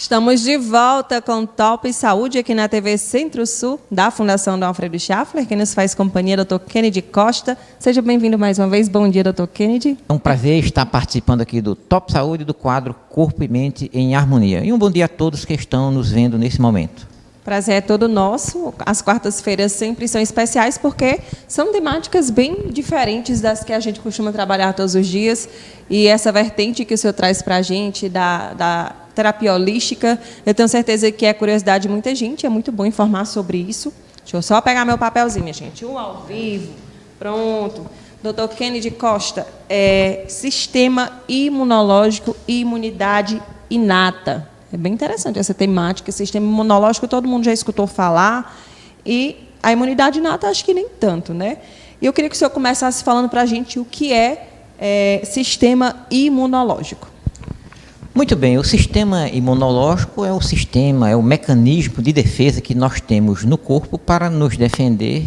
Estamos de volta com Top Saúde aqui na TV Centro-Sul, da Fundação Dom Alfredo Schaffler, que nos faz companhia, Dr. Kennedy Costa. Seja bem-vindo mais uma vez. Bom dia, Dr. Kennedy. É um prazer estar participando aqui do Top Saúde do quadro Corpo e Mente em Harmonia. E um bom dia a todos que estão nos vendo nesse momento. Prazer é todo nosso. As quartas-feiras sempre são especiais porque são temáticas bem diferentes das que a gente costuma trabalhar todos os dias. E essa vertente que o senhor traz para a gente da terapia holística, eu tenho certeza que é curiosidade de muita gente. É muito bom informar sobre isso. Deixa eu só pegar meu papelzinho, minha gente. Ao vivo. Pronto. Dr. Kennedy Costa, sistema imunológico e imunidade inata. É bem interessante essa temática. Sistema imunológico, todo mundo já escutou falar. E a imunidade inata, acho que nem tanto, né? E eu queria que o senhor começasse falando para a gente o que é sistema imunológico. Muito bem, o sistema imunológico é o mecanismo de defesa que nós temos no corpo para nos defender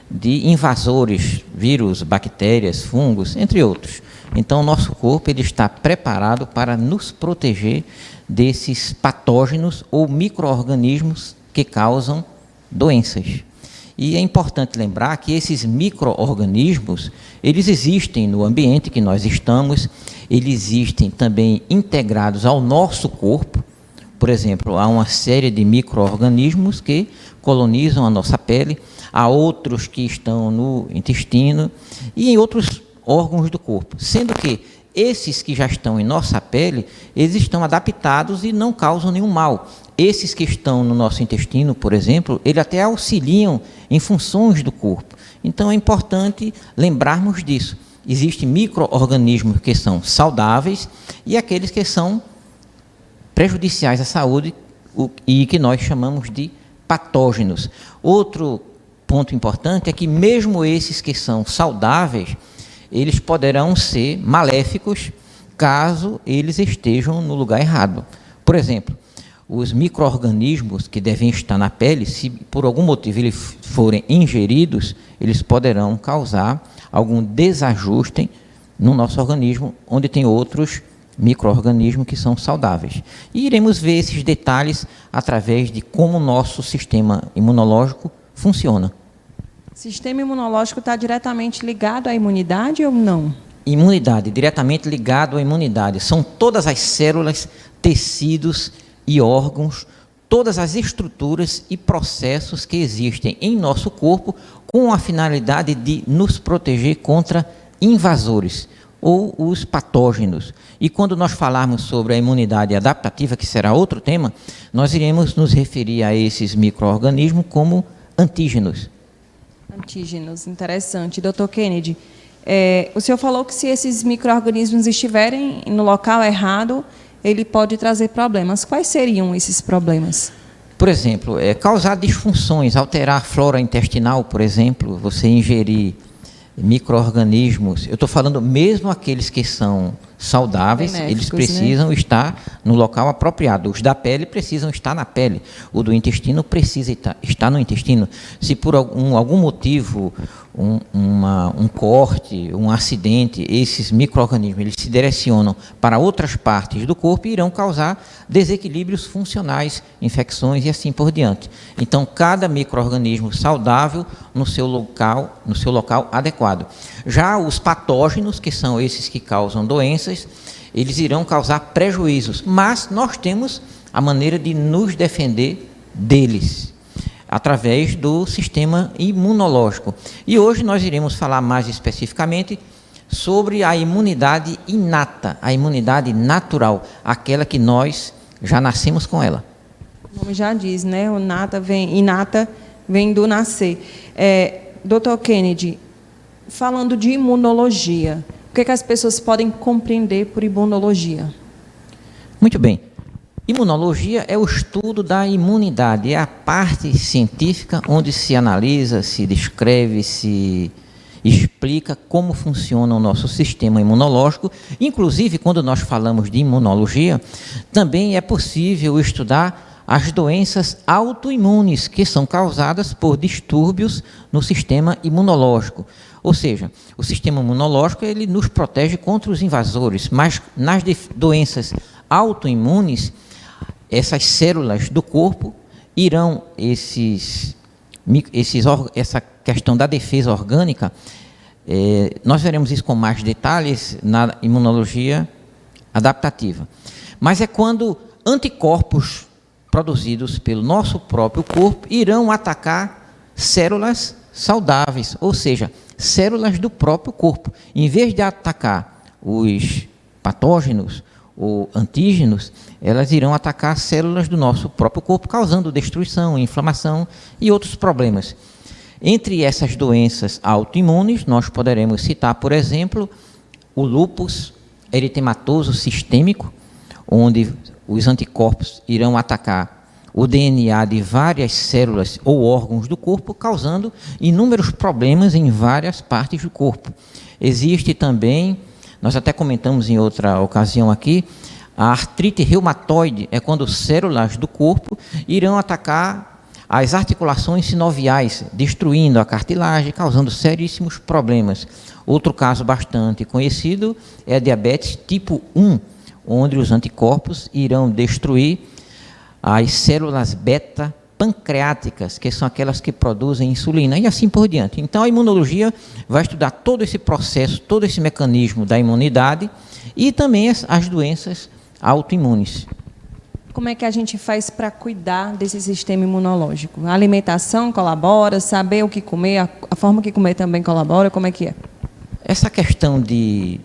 de invasores, vírus, bactérias, fungos, entre outros. Então, o nosso corpo ele está preparado para nos proteger desses patógenos ou micro-organismos que causam doenças. E é importante lembrar que esses micro-organismos, eles existem no ambiente que nós estamos, eles existem também integrados ao nosso corpo. Por exemplo, há uma série de micro-organismos que colonizam a nossa pele, há outros que estão no intestino e em outros órgãos do corpo, sendo que esses que já estão em nossa pele, eles estão adaptados e não causam nenhum mal. Esses que estão no nosso intestino, por exemplo, eles até auxiliam em funções do corpo. Então é importante lembrarmos disso. Existem micro-organismos que são saudáveis e aqueles que são prejudiciais à saúde e que nós chamamos de patógenos. Outro ponto importante é que mesmo esses que são saudáveis, eles poderão ser maléficos caso eles estejam no lugar errado. Por exemplo, os micro-organismos que devem estar na pele, se por algum motivo eles forem ingeridos, eles poderão causar algum desajuste no nosso organismo, onde tem outros micro-organismos que são saudáveis. E iremos ver esses detalhes através de como o nosso sistema imunológico funciona. Sistema imunológico está diretamente ligado à imunidade ou não? Imunidade, diretamente ligado à imunidade. São todas as células, tecidos e órgãos, todas as estruturas e processos que existem em nosso corpo com a finalidade de nos proteger contra invasores ou os patógenos. E quando nós falarmos sobre a imunidade adaptativa, que será outro tema, nós iremos nos referir a esses micro-organismos como antígenos. Antígenos, interessante. Dr. Kennedy, o senhor falou que se esses micro-organismos estiverem no local errado, ele pode trazer problemas. Quais seriam esses problemas? Por exemplo, causar disfunções, alterar a flora intestinal, por exemplo, você ingerir micro-organismos. Eu estou falando mesmo aqueles que são saudáveis, eles precisam estar no local apropriado. Os da pele precisam estar na pele. O do intestino precisa estar no intestino. Se por algum motivo, um corte, um acidente, esses micro-organismos eles se direcionam para outras partes do corpo e irão causar desequilíbrios funcionais, infecções e assim por diante. Então, cada micro-organismo saudável no seu local adequado. Já os patógenos, que são esses que causam doenças, eles irão causar prejuízos, mas nós temos a maneira de nos defender deles, através do sistema imunológico. E hoje nós iremos falar mais especificamente sobre a imunidade inata, a imunidade natural, aquela que nós já nascemos com ela. O nome já diz, né? Inata vem do nascer. Dr. Kennedy, falando de imunologia, o que as pessoas podem compreender por imunologia? Muito bem. Imunologia é o estudo da imunidade, é a parte científica onde se analisa, se descreve, se explica como funciona o nosso sistema imunológico. Inclusive, quando nós falamos de imunologia, também é possível estudar as doenças autoimunes que são causadas por distúrbios no sistema imunológico. Ou seja, o sistema imunológico ele nos protege contra os invasores, mas nas doenças autoimunes, essas células do corpo irão, essa questão da defesa orgânica, nós veremos isso com mais detalhes na imunologia adaptativa. Mas é quando anticorpos produzidos pelo nosso próprio corpo irão atacar células saudáveis, ou seja, células do próprio corpo. Em vez de atacar os patógenos ou antígenos, elas irão atacar células do nosso próprio corpo, causando destruição, inflamação e outros problemas. Entre essas doenças autoimunes, nós poderemos citar, por exemplo, o lúpus eritematoso sistêmico, onde os anticorpos irão atacar o DNA de várias células ou órgãos do corpo, causando inúmeros problemas em várias partes do corpo. Existe também, nós até comentamos em outra ocasião aqui, a artrite reumatoide, é quando células do corpo irão atacar as articulações sinoviais, destruindo a cartilagem, causando seríssimos problemas. Outro caso bastante conhecido é a diabetes tipo 1, onde os anticorpos irão destruir as células beta pancreáticas, que são aquelas que produzem insulina, e assim por diante. Então, a imunologia vai estudar todo esse processo, todo esse mecanismo da imunidade e também as doenças autoimunes. Como é que a gente faz para cuidar desse sistema imunológico? A alimentação colabora, saber o que comer, a forma que comer também colabora, como é que é? Essa questão de...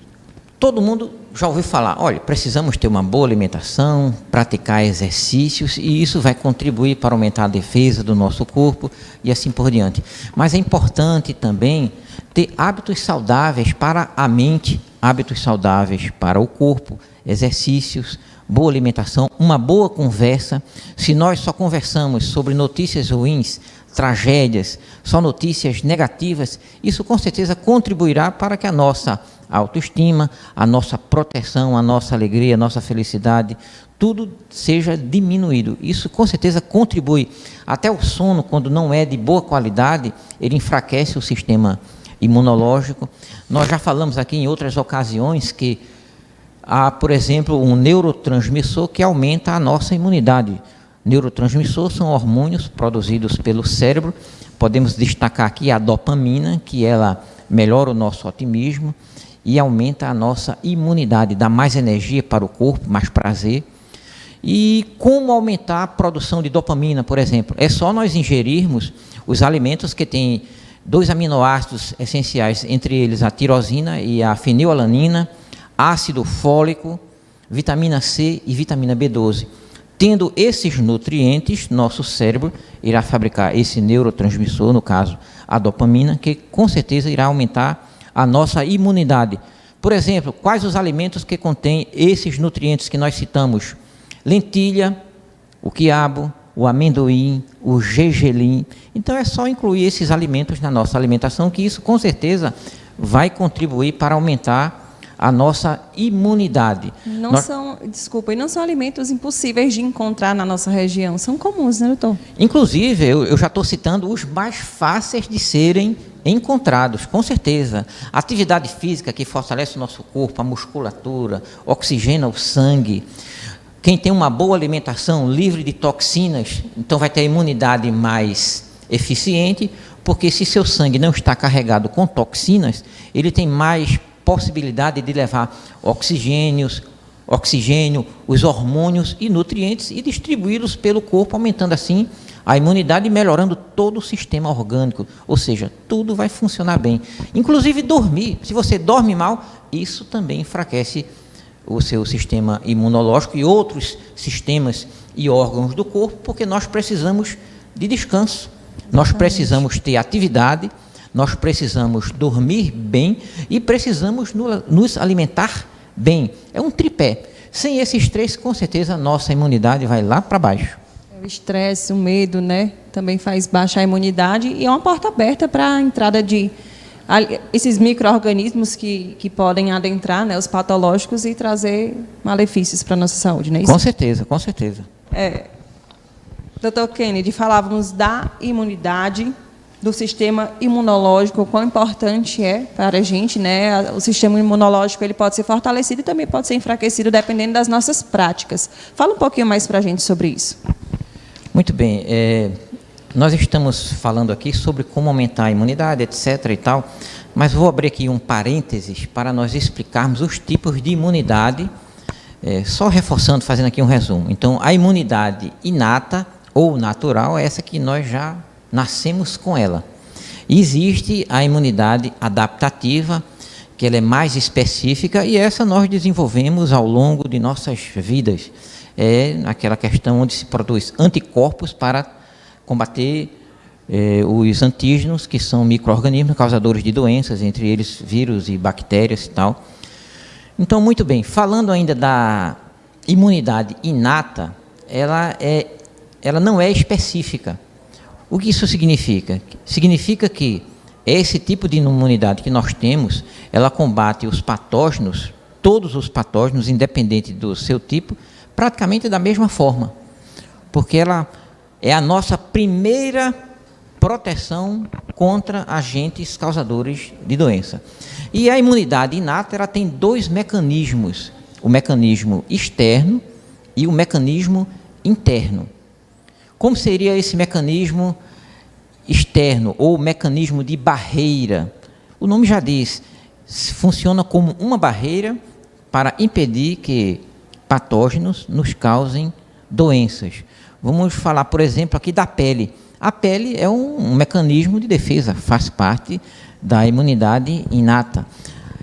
Todo mundo já ouviu falar, olha, precisamos ter uma boa alimentação, praticar exercícios, e isso vai contribuir para aumentar a defesa do nosso corpo e assim por diante. Mas é importante também ter hábitos saudáveis para a mente, hábitos saudáveis para o corpo, exercícios, boa alimentação, uma boa conversa. Se nós só conversamos sobre notícias ruins, tragédias, só notícias negativas, isso com certeza contribuirá para que a nossa autoestima, a nossa proteção, a nossa alegria, a nossa felicidade, tudo seja diminuído. Isso com certeza contribui. Até o sono, quando não é de boa qualidade, ele enfraquece o sistema imunológico. Nós já falamos aqui em outras ocasiões que há, por exemplo, um neurotransmissor que aumenta a nossa imunidade. Neurotransmissores são hormônios produzidos pelo cérebro. Podemos destacar aqui a dopamina, que ela melhora o nosso otimismo e aumenta a nossa imunidade, dá mais energia para o corpo, mais prazer. E como aumentar a produção de dopamina, por exemplo? É só nós ingerirmos os alimentos que têm 2 aminoácidos essenciais, entre eles a tirosina e a fenilalanina, ácido fólico, vitamina C e vitamina B12. Tendo esses nutrientes, nosso cérebro irá fabricar esse neurotransmissor, no caso a dopamina, que com certeza irá aumentar a nossa imunidade. Por exemplo, quais os alimentos que contêm esses nutrientes que nós citamos? Lentilha, o quiabo, o amendoim, o gergelim. Então é só incluir esses alimentos na nossa alimentação, que isso com certeza vai contribuir para aumentar a nossa imunidade. Não são alimentos impossíveis de encontrar na nossa região, são comuns, né, doutor? Inclusive, eu já estou citando os mais fáceis de serem encontrados, com certeza. A atividade física que fortalece o nosso corpo, a musculatura, oxigena o sangue. Quem tem uma boa alimentação livre de toxinas, então vai ter a imunidade mais eficiente, porque se seu sangue não está carregado com toxinas, ele tem mais possibilidade de levar oxigênio, os hormônios e nutrientes e distribuí-los pelo corpo, aumentando assim a imunidade e melhorando todo o sistema orgânico. Ou seja, tudo vai funcionar bem. Inclusive dormir. Se você dorme mal, isso também enfraquece o seu sistema imunológico e outros sistemas e órgãos do corpo, porque nós precisamos de descanso, nós precisamos ter atividade, nós precisamos dormir bem e precisamos nos alimentar bem. É um tripé. Sem esses 3, com certeza, nossa imunidade vai lá para baixo. O estresse, o medo, né, também faz baixar a imunidade e é uma porta aberta para a entrada de esses micro-organismos que podem adentrar, né, os patológicos, e trazer malefícios para a nossa saúde, não é isso? Com certeza, com certeza. Doutor Kennedy, falávamos da imunidade, do sistema imunológico, o quão importante é para a gente, né? O sistema imunológico ele pode ser fortalecido e também pode ser enfraquecido dependendo das nossas práticas. Fala um pouquinho mais para a gente sobre isso. Muito bem. Nós estamos falando aqui sobre como aumentar a imunidade, etc. e tal, mas vou abrir aqui um parênteses para nós explicarmos os tipos de imunidade, só reforçando, fazendo aqui um resumo. Então, a imunidade inata ou natural é essa que nós já nascemos com ela. Existe a imunidade adaptativa, que ela é mais específica, e essa nós desenvolvemos ao longo de nossas vidas. É aquela questão onde se produz anticorpos para combater os antígenos, que são micro-organismos causadores de doenças, entre eles vírus e bactérias e tal. Então, muito bem, falando ainda da imunidade inata, ela não é específica. O que isso significa? Significa que esse tipo de imunidade que nós temos, ela combate os patógenos, todos os patógenos, independente do seu tipo, praticamente da mesma forma, porque ela é a nossa primeira proteção contra agentes causadores de doença. E a imunidade inata, ela tem dois mecanismos, o mecanismo externo e o mecanismo interno. Como seria esse mecanismo externo ou mecanismo de barreira? O nome já diz, funciona como uma barreira para impedir que patógenos nos causem doenças. Vamos falar, por exemplo, aqui da pele. A pele é um mecanismo de defesa, faz parte da imunidade inata.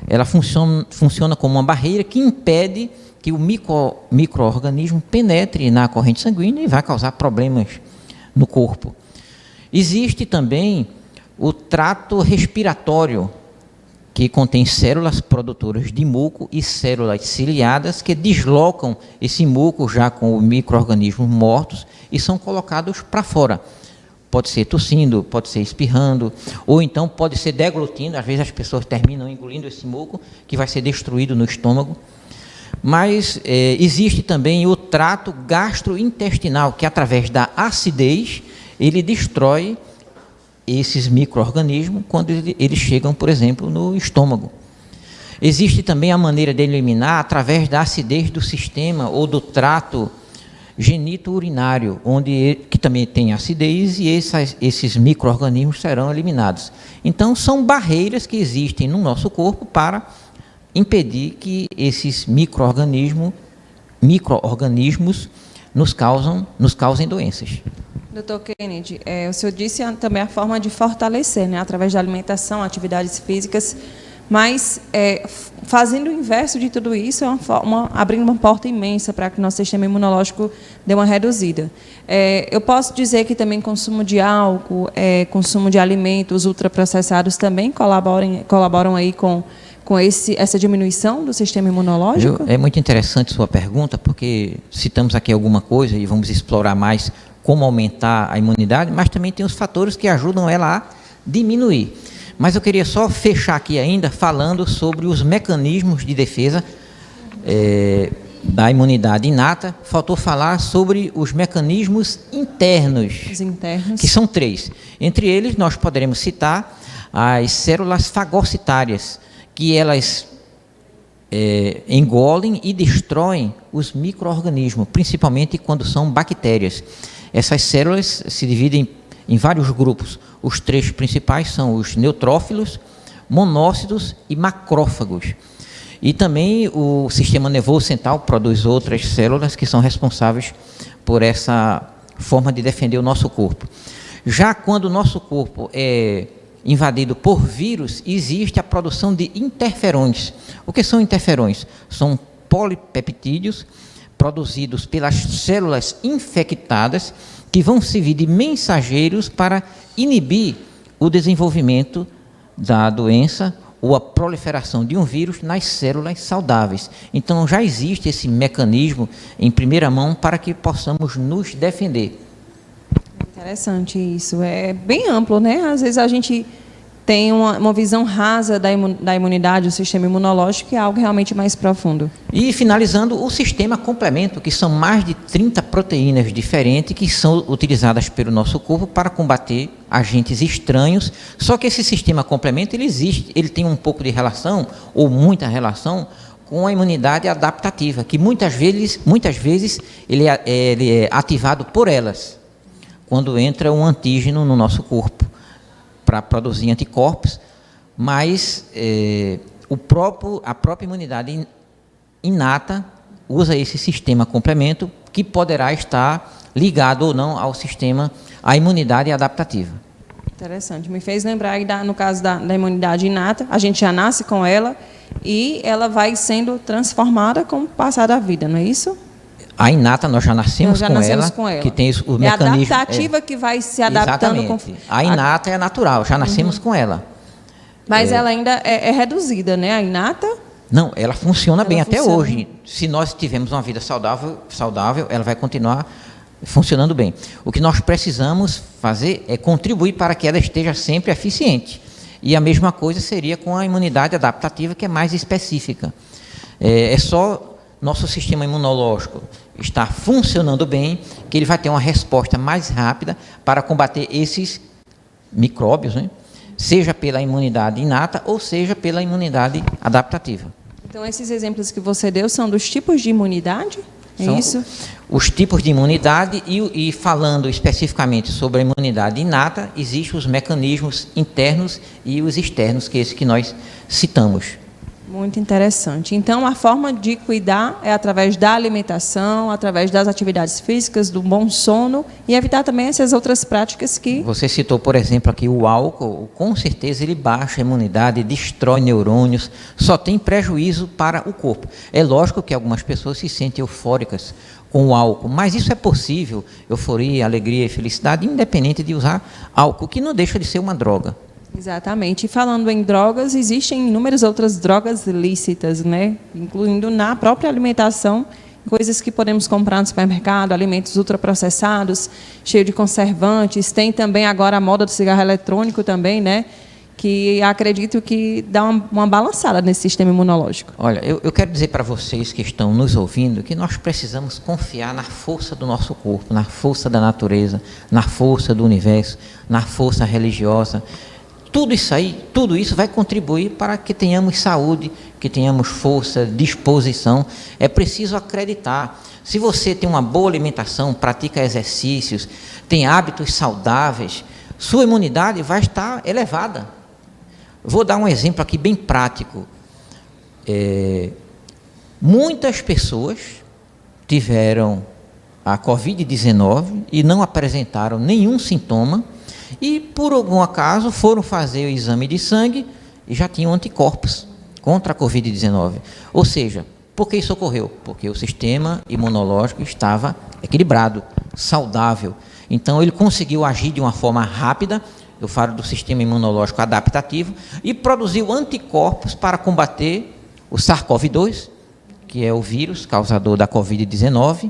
Ela funciona como uma barreira que impede que o micro-organismo penetre na corrente sanguínea e vai causar problemas no corpo. Existe também o trato respiratório, que contém células produtoras de muco e células ciliadas que deslocam esse muco já com os micro-organismos mortos e são colocados para fora. Pode ser tossindo, pode ser espirrando, ou então pode ser deglutindo. Às vezes as pessoas terminam engolindo esse muco, que vai ser destruído no estômago. Mas existe também o trato gastrointestinal, que através da acidez, ele destrói esses micro-organismos quando eles chegam, por exemplo, no estômago. Existe também a maneira de eliminar através da acidez do sistema ou do trato genito-urinário, que também tem acidez e esses micro-organismos serão eliminados. Então, são barreiras que existem no nosso corpo para impedir que esses micro-organismos nos causem doenças. Dr. Kennedy, o senhor disse também a forma de fortalecer, né, através da alimentação, atividades físicas, mas fazendo o inverso de tudo isso, abrindo uma porta imensa para que o nosso sistema imunológico dê uma reduzida. Eu posso dizer que também consumo de álcool, consumo de alimentos ultraprocessados também colaboram aí com essa diminuição do sistema imunológico? É muito interessante sua pergunta, porque citamos aqui alguma coisa e vamos explorar mais como aumentar a imunidade, mas também tem os fatores que ajudam ela a diminuir. Mas eu queria só fechar aqui ainda falando sobre os mecanismos de defesa da imunidade inata. Faltou falar sobre os mecanismos internos, que são 3. Entre eles, nós poderemos citar as células fagocitárias, que elas engolem e destroem os micro-organismos, principalmente quando são bactérias. Essas células se dividem em vários grupos. Os 3 principais são os neutrófilos, monócitos e macrófagos. E também o sistema nervoso central produz outras células que são responsáveis por essa forma de defender o nosso corpo. Já quando o nosso corpo é invadido por vírus, existe a produção de interferões. O que são interferões? São polipeptídeos produzidos pelas células infectadas que vão servir de mensageiros para inibir o desenvolvimento da doença ou a proliferação de um vírus nas células saudáveis. Então, já existe esse mecanismo em primeira mão para que possamos nos defender. Interessante isso. É bem amplo, né? Às vezes a gente tem uma visão rasa da imunidade, do sistema imunológico, que é algo realmente mais profundo. E finalizando, o sistema complemento, que são mais de 30 proteínas diferentes que são utilizadas pelo nosso corpo para combater agentes estranhos. Só que esse sistema complemento, ele existe, ele tem um pouco de relação, ou muita relação, com a imunidade adaptativa, que muitas vezes ele é ativado por elas, quando entra um antígeno no nosso corpo, para produzir anticorpos, mas a própria imunidade inata usa esse sistema complemento, que poderá estar ligado ou não ao sistema, à imunidade adaptativa. Interessante. Me fez lembrar, aí no caso da imunidade inata, a gente já nasce com ela e ela vai sendo transformada com o passar da vida, não é isso? A inata, nós já nascemos com ela, que tem o mecanismo... É a adaptativa que vai se adaptando. Exatamente. A inata é natural, já nascemos com ela. Mas ela ainda é reduzida, né? A inata... Não, ela funciona bem até hoje. Se nós tivermos uma vida saudável, ela vai continuar funcionando bem. O que nós precisamos fazer é contribuir para que ela esteja sempre eficiente. E a mesma coisa seria com a imunidade adaptativa, que é mais específica. É só nosso sistema imunológico estar funcionando bem, que ele vai ter uma resposta mais rápida para combater esses micróbios, né? Seja pela imunidade inata ou seja pela imunidade adaptativa. Então, esses exemplos que você deu são dos tipos de imunidade? É São isso? Os tipos de imunidade e falando especificamente sobre a imunidade inata, existem os mecanismos internos e os externos, que é esse que nós citamos. Muito interessante. Então, a forma de cuidar é através da alimentação, através das atividades físicas, do bom sono e evitar também essas outras práticas que... Você citou, por exemplo, aqui o álcool. Com certeza ele baixa a imunidade, destrói neurônios, só tem prejuízo para o corpo. É lógico que algumas pessoas se sentem eufóricas com o álcool, mas isso é possível, euforia, alegria e felicidade, independente de usar álcool, que não deixa de ser uma droga. Exatamente. E falando em drogas, existem inúmeras outras drogas lícitas, né? Incluindo na própria alimentação, coisas que podemos comprar no supermercado, alimentos ultraprocessados, cheios de conservantes. Tem também agora a moda do cigarro eletrônico também, né? Que acredito que dá uma balançada nesse sistema imunológico. Olha, eu quero dizer para vocês que estão nos ouvindo que nós precisamos confiar na força do nosso corpo, na força da natureza, na força do universo, na força religiosa. Tudo isso vai contribuir para que tenhamos saúde, que tenhamos força, disposição. É preciso acreditar. Se você tem uma boa alimentação, pratica exercícios, tem hábitos saudáveis, sua imunidade vai estar elevada. Vou dar um exemplo aqui bem prático. Muitas pessoas tiveram a Covid-19 e não apresentaram nenhum sintoma, e, por algum acaso, foram fazer o exame de sangue e já tinham anticorpos contra a Covid-19. Ou seja, por que isso ocorreu? Porque o sistema imunológico estava equilibrado, saudável. Então, ele conseguiu agir de uma forma rápida, eu falo do sistema imunológico adaptativo, e produziu anticorpos para combater o SARS-CoV-2, que é o vírus causador da Covid-19,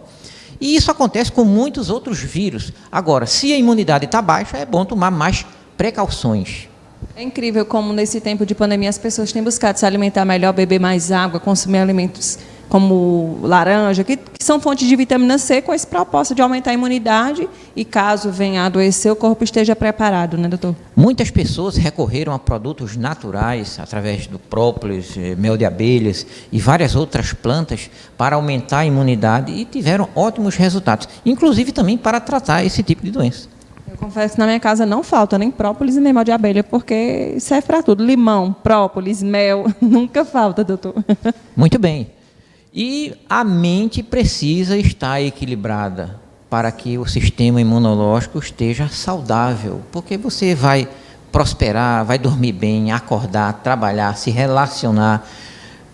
e isso acontece com muitos outros vírus. Agora, se a imunidade está baixa, é bom tomar mais precauções. É incrível como, nesse tempo de pandemia, as pessoas têm buscado se alimentar melhor, beber mais água, consumir alimentos como laranja, que são fontes de vitamina C, com esse propósito de aumentar a imunidade e, caso venha a adoecer, o corpo esteja preparado, né, doutor? Muitas pessoas recorreram a produtos naturais, através do própolis, mel de abelhas e várias outras plantas, para aumentar a imunidade e tiveram ótimos resultados, inclusive também para tratar esse tipo de doença. Eu confesso que na minha casa não falta nem própolis e nem mel de abelha, porque serve para tudo. Limão, própolis, mel, nunca falta, doutor. Muito bem. E a mente precisa estar equilibrada para que o sistema imunológico esteja saudável, porque você vai prosperar, vai dormir bem, acordar, trabalhar, se relacionar,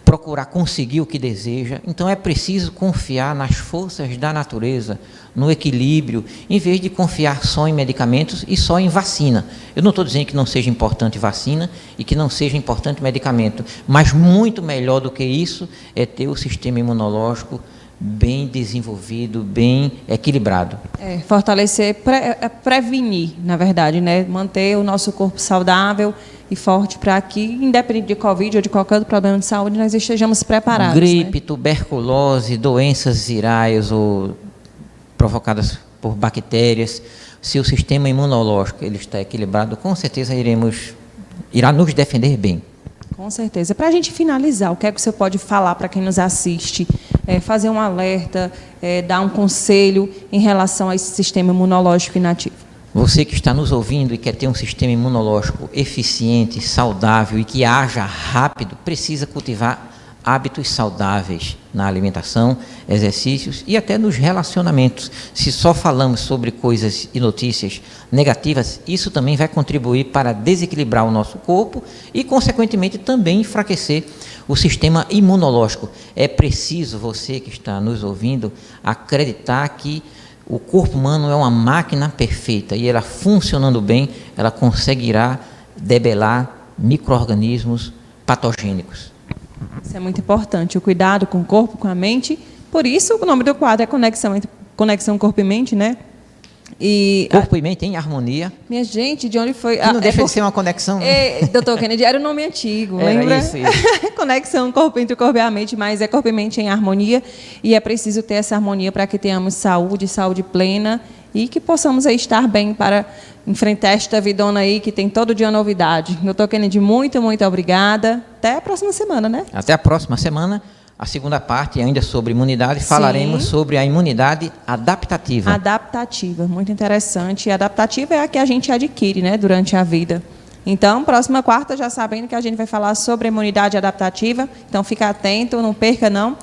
procurar conseguir o que deseja. Então é preciso confiar nas forças da natureza, no equilíbrio, em vez de confiar só em medicamentos e só em vacina. Eu não estou dizendo que não seja importante vacina e que não seja importante medicamento, mas muito melhor do que isso é ter o sistema imunológico bem desenvolvido, bem equilibrado. Fortalecer, prevenir, na verdade, né? Manter o nosso corpo saudável e forte para que, independente de Covid ou de qualquer outro problema de saúde, nós estejamos preparados. Gripe, né? tuberculose, doenças virais ou provocadas por bactérias, se o sistema imunológico ele está equilibrado, com certeza irá nos defender bem. Com certeza. Para a gente finalizar, o que é que você pode falar para quem nos assiste? Fazer um alerta, dar um conselho em relação a esse sistema imunológico inativo. Você que está nos ouvindo e quer ter um sistema imunológico eficiente, saudável e que haja rápido, precisa cultivar hábitos saudáveis na alimentação, exercícios e até nos relacionamentos. Se só falamos sobre coisas e notícias negativas, isso também vai contribuir para desequilibrar o nosso corpo e, consequentemente, também enfraquecer o sistema imunológico. É preciso, você que está nos ouvindo, acreditar que o corpo humano é uma máquina perfeita e ela funcionando bem, ela conseguirá debelar micro-organismos patogênicos. Isso é muito importante, o cuidado com o corpo, com a mente. Por isso, o nome do quadro é Conexão Corpo e Mente, né? Corpo e mente em harmonia. Minha gente, de onde foi? Que não deixa de ser uma conexão. Dr. Kennedy, era o nome antigo, era lembra? Isso. Conexão corpo entre o corpo e a mente, mas é corpo e mente em harmonia. E é preciso ter essa harmonia para que tenhamos saúde plena e que possamos aí estar bem para enfrentar esta vidona aí que tem todo dia novidade. Dr. Kennedy, muito, muito obrigada. Até a próxima semana, né? Até a próxima semana. A segunda parte, ainda sobre imunidade, falaremos sobre a imunidade adaptativa. Adaptativa, muito interessante. E adaptativa é a que a gente adquire, né, durante a vida. Então, próxima quarta, já sabendo que a gente vai falar sobre a imunidade adaptativa. Então, fica atento, não perca não.